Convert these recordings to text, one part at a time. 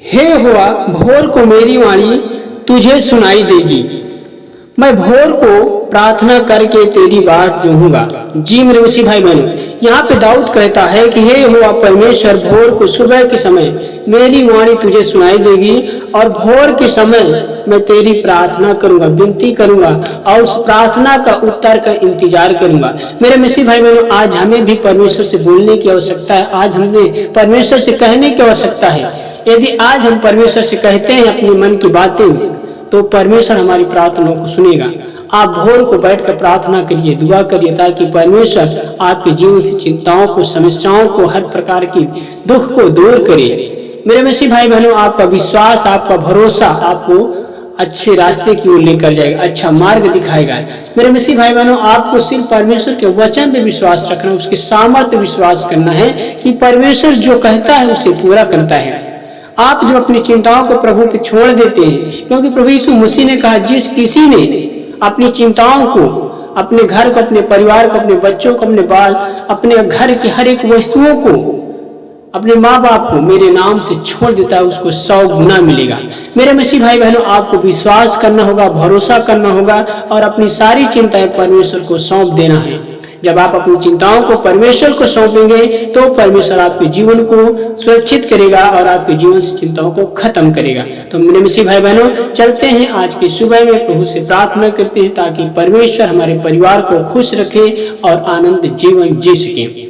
हे हुआ भोर को मेरी वाणी तुझे सुनाई देगी। मैं भोर को प्रार्थना करके तेरी बाट जोहूंगा। जी मेरे मसीह भाई बहनों, यहाँ पे दाऊद कहता है कि हे हुआ परमेश्वर, भोर को सुबह के समय मेरी वाणी तुझे सुनाई देगी और भोर के समय मैं तेरी प्रार्थना करूंगा, विनती करूंगा और उस प्रार्थना का उत्तर का इंतजार करूंगा। मेरे मसीह भाई बहनों, आज हमें भी परमेश्वर से बोलने की आवश्यकता है। आज हमें परमेश्वर से कहने की आवश्यकता है। यदि आज हम परमेश्वर से कहते हैं अपने मन की बातें, तो परमेश्वर हमारी प्रार्थनाओं को सुनेगा। आप भोर को बैठकर प्रार्थना करिए, दुआ करिए, ताकि परमेश्वर आपके जीवन से चिंताओं को, समस्याओं को, हर प्रकार की दुख को दूर करे। मेरे मसीह भाई बहनों, आपका विश्वास, आपका भरोसा आपको अच्छे रास्ते की ओर लेकर जाएगा, अच्छा मार्ग दिखाएगा। मेरे मसीह भाई बहनों, आपको सिर्फ परमेश्वर के वचन पे विश्वास रखना, उसके सामर्थ्य पे विश्वास करना है कि परमेश्वर जो कहता है उसे पूरा करता है। आप जो अपनी चिंताओं को प्रभु पे छोड़ देते हैं, क्योंकि प्रभु यीशु मसीह ने कहा, जिस किसी ने अपनी चिंताओं को, अपने घर को, अपने परिवार को, अपने बच्चों को, अपने बाल, अपने घर की हर एक वस्तुओं को, अपने माँ बाप को मेरे नाम से छोड़ देता है, उसको 100 गुना मिलेगा। मेरे मसीह भाई बहनों, आपको विश्वास करना होगा, भरोसा करना होगा और अपनी सारी चिंताएं परमेश्वर को सौंप देना है। जब आप अपनी चिंताओं को परमेश्वर को सौंपेंगे तो परमेश्वर आपके जीवन को सुरक्षित करेगा और आपके जीवन से चिंताओं को खत्म करेगा। तो मेरे मसीह भाई बहनों, चलते हैं आज की सुबह में प्रभु से प्रार्थना करते हैं, ताकि परमेश्वर हमारे परिवार को खुश रखे और आनंद जीवन जी सके।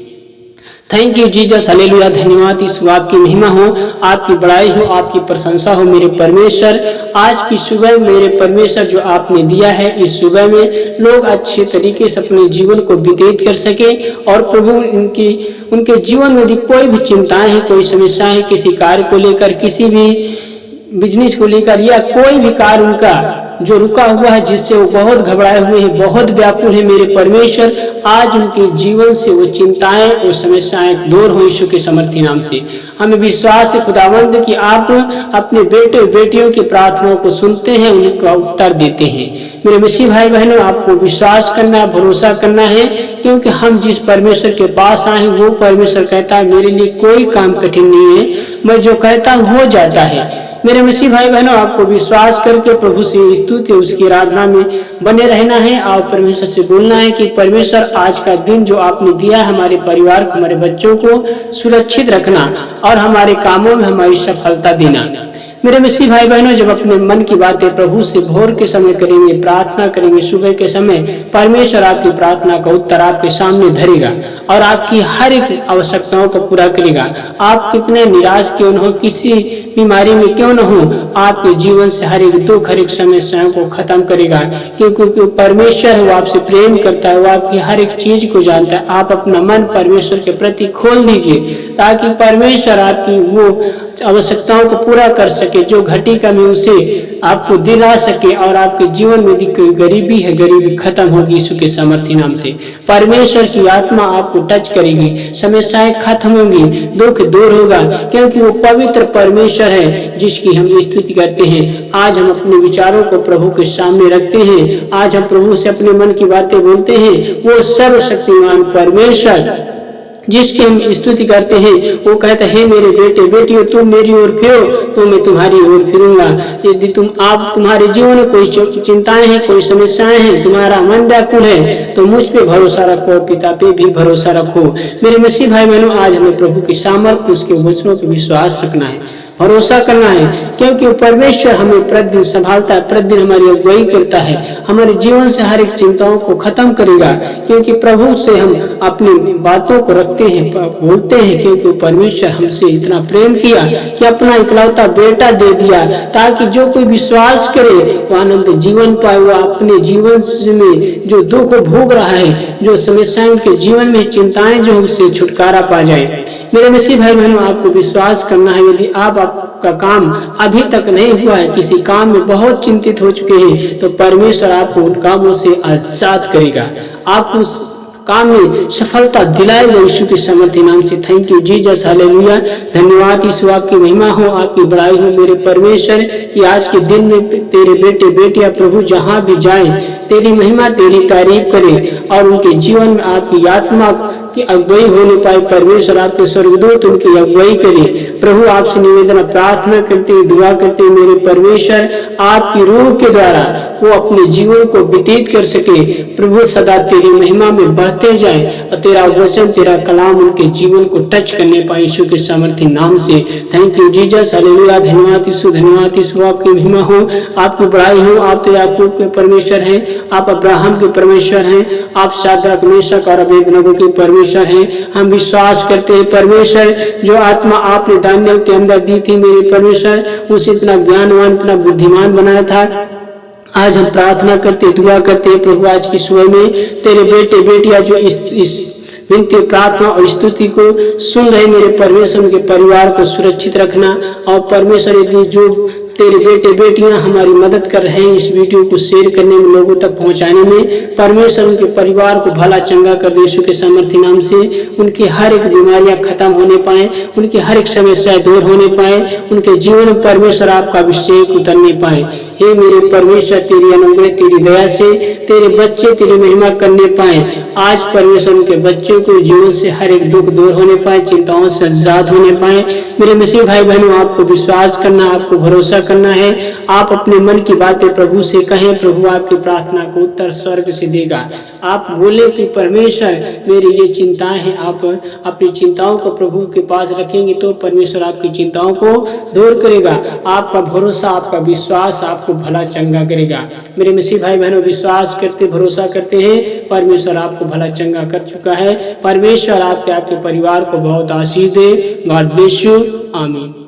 Thank you Jesus, hallelujah. धन्यवाद, इस आपकी महिमा हो, आपकी बड़ाई हो, आपकी प्रशंसा हो मेरे परमेश्वर। आज की सुबह मेरे परमेश्वर जो आपने दिया है, इस सुबह में लोग अच्छे तरीके से अपने जीवन को व्यतीत कर सके और प्रभु उनके जीवन में यदि कोई भी चिंताएं हैं, कोई समस्याएं हैं, किसी कार्य को लेकर, किसी भी बिजनेस को लेकर या कोई भी कार्य उनका जो रुका हुआ है, जिससे वो बहुत घबराए हुए हैं, बहुत व्याकुल है, मेरे परमेश्वर आज उनके जीवन से वो चिंताएं, वो समस्याएं दूर हो यीशु के समर्थी नाम से। हमें विश्वास है खुदावंद कि आप अपने बेटे बेटियों की प्रार्थनाओं को सुनते हैं, उनका उत्तर देते हैं। मेरे मसीह भाई बहनों, आपको विश्वास करना है, भरोसा करना है, क्योंकि हम जिस परमेश्वर के पास आए वो परमेश्वर कहता है मेरे लिए कोई काम कठिन नहीं है, मैं जो कहता हूँ हो जाता है। मेरे मसीह भाई बहनों, आपको विश्वास करके प्रभु से स्तुति, उसकी आराधना में बने रहना है और परमेश्वर से बोलना है कि परमेश्वर आज का दिन जो आपने दिया है, हमारे परिवार को, हमारे बच्चों को सुरक्षित रखना और हमारे कामों में हमारी सफलता देना। मेरे मसीह भाई बहनों, जब अपने मन की बातें प्रभु से भोर के समय करेंगे, प्रार्थना करेंगे, सुबह के समय परमेश्वर आपकी प्रार्थना का उत्तर आपके सामने धरेगा और आपकी हर एक आवश्यकताओं को पूरा करेगा। आप कितने निराश क्यों न हो, किसी बीमारी में क्यों न हो, आपके जीवन से हर एक दुख, हर एक समस्याओं को खत्म करेगा, क्योंकि परमेश्वर है, वो आपसे प्रेम करता है, वो आपकी हर एक चीज को जानता है। आप अपना मन परमेश्वर के प्रति खोल दीजिए, ताकि परमेश्वर आपकी वो आवश्यकताओं को पूरा कर सके, जो घटी कमी उसे आपको दिला सके और आपके जीवन में यदि कोई गरीबी है, गरीबी खत्म होगी यीशु के सामर्थ्य नाम से। परमेश्वर की आत्मा आपको टच करेगी, समस्याएं खत्म होंगी, दुख दूर होगा, क्योंकि वो पवित्र परमेश्वर है जिसकी हम स्तुति करते हैं। आज हम अपने विचारों को प्रभु के सामने रखते हैं, आज हम प्रभु से अपने मन की बातें बोलते हैं। वो सर्वशक्तिमान परमेश्वर जिसकी हम स्तुति करते हैं, वो कहता है मेरे बेटे बेटियों, तुम मेरी ओर फिरो तो मैं तुम्हारी ओर फिरूंगा। यदि तुम्हारे जीवन में कोई चिंताएं हैं, कोई समस्याएं हैं, तुम्हारा मन व्याकुल है, तो मुझ पे भरोसा रखो और पिता पे भी भरोसा रखो। मेरे मसीह भाई बहनों, आज हमें प्रभु की सामर्थ्य, उसके वचनों पर विश्वास रखना है, भरोसा करना है, क्योंकि वो परमेश्वर हमें प्रतिदिन संभालता है, प्रतिदिन हमारी अगुवाई करता है, हमारे जीवन से हर एक चिंताओं को खत्म करेगा, क्योंकि प्रभु से हम अपनी बातों को रखते हैं, बोलते हैं, क्योंकि परमेश्वर हमसे इतना प्रेम किया कि अपना इकलौता बेटा दे दिया, ताकि जो कोई विश्वास करे वो आनंद जीवन पाए, वो अपने जीवन में जो दुख भोग रहा है, जो समस्याएं उनके जीवन में, चिंताएं जो, उससे छुटकारा पा जाए। मेरे मसीह भाई बहनों, आपको विश्वास करना है। यदि आपका काम अभी तक नहीं हुआ है, किसी काम में बहुत चिंतित हो चुके हैं, तो परमेश्वर आपको उन कामों से आजाद करेगा, आपको उस काम में सफलता दिलाएगा यीशु के सामर्थ्य नाम से। Thank you Jesus, hallelujah. धन्यवाद, यीशु आपकी महिमा हो, आपकी बड़ाई हो मेरे परमेश्वर, कि आज के दिन में तेरे बेटे बेटियां प्रभु जहां भी जाएं, तेरी महिमा, तेरी तारीफ करें और उनके जीवन में आपकी आत्मा की अगुवाई हो नहीं पाए, परमेश्वर आपके स्वर्गदूत उनकी अगुवाई करे। प्रभु आपसे निवेदन प्रार्थना करते हुए दुआ करते हुए मेरे परमेश्वर आपकी रूह के द्वारा वो अपने जीवन को व्यतीत कर सके। प्रभु सदा तेरी महिमा में बढ़ते जाए और तेरा वचन तेरा कलाम उनके जीवन को टच करने पाए यीशु के सामर्थ्य नाम से। Thank you Jesus, hallelujah. धन्यवाद यीशु, धन्यवाद यीशु। आपकी महिमा हो, आपकी बड़ाई हो। आप तो याकूब के परमेश्वर हैं, आप अब्राहम के परमेश्वर हैं, आप शाद्रक मेशक और अबेदनगो के परमेश्वर हैं। हम विश्वास करते हैं परमेश्वर, जो आत्मा आपने दानियेल के अंदर दी थी मेरे परमेश्वर, उसे इतना ज्ञानवान इतना बुद्धिमान बनाया था। आज हम प्रार्थना करते दुआ करते हैं प्रभु, आज की सुबह में तेरे बेटे बेटियां जो इस विनती प्रार्थना और स्तुति को सुन रहे मेरे परमेश्वर, उनके परिवार को सुरक्षित रखना। और परमेश्वर यदि जो तेरे बेटे बेटियां हमारी मदद कर रहे हैं इस वीडियो को शेयर करने में, लोगों तक पहुंचाने में, परमेश्वर उनके परिवार को भला चंगा कर दे यीशु के सामर्थ्य नाम से। उनकी हर एक बीमारियां खत्म होने पाए, उनकी हर एक समस्या दूर होने पाए, उनके जीवन में परमेश्वर आपका अभिषेक उतरने पाए। हे मेरे परमेश्वर, तेरी अनुग्रह तेरी दया से तेरे बच्चे तेरी महिमा करने पाए। आज परमेश्वर उनके बच्चों को जीवन से हर एक दुख दूर होने पाए, चिंताओं से आजाद होने पाए। मेरे मसीह भाई बहनों, आपको विश्वास करना, आपको भरोसा करना है। आप अपने मन की बातें प्रभु से कहें, प्रभु आपकी प्रार्थना को उत्तर स्वर्ग से देगा। आप बोले कि परमेश्वर मेरी ये चिंताएं हैं, आप अपनी चिंताओं को प्रभु के पास रखेंगे तो परमेश्वर आपकी चिंताओं को दूर करेगा। आपका भरोसा, आपका विश्वास आपको भला चंगा करेगा। मेरे मसीह भाई बहनों, विश्वास करते भरोसा करते हैं, परमेश्वर आपको भला चंगा कर चुका है। परमेश्वर आपके परिवार को बहुत आशीष दे। God bless you. आमीन।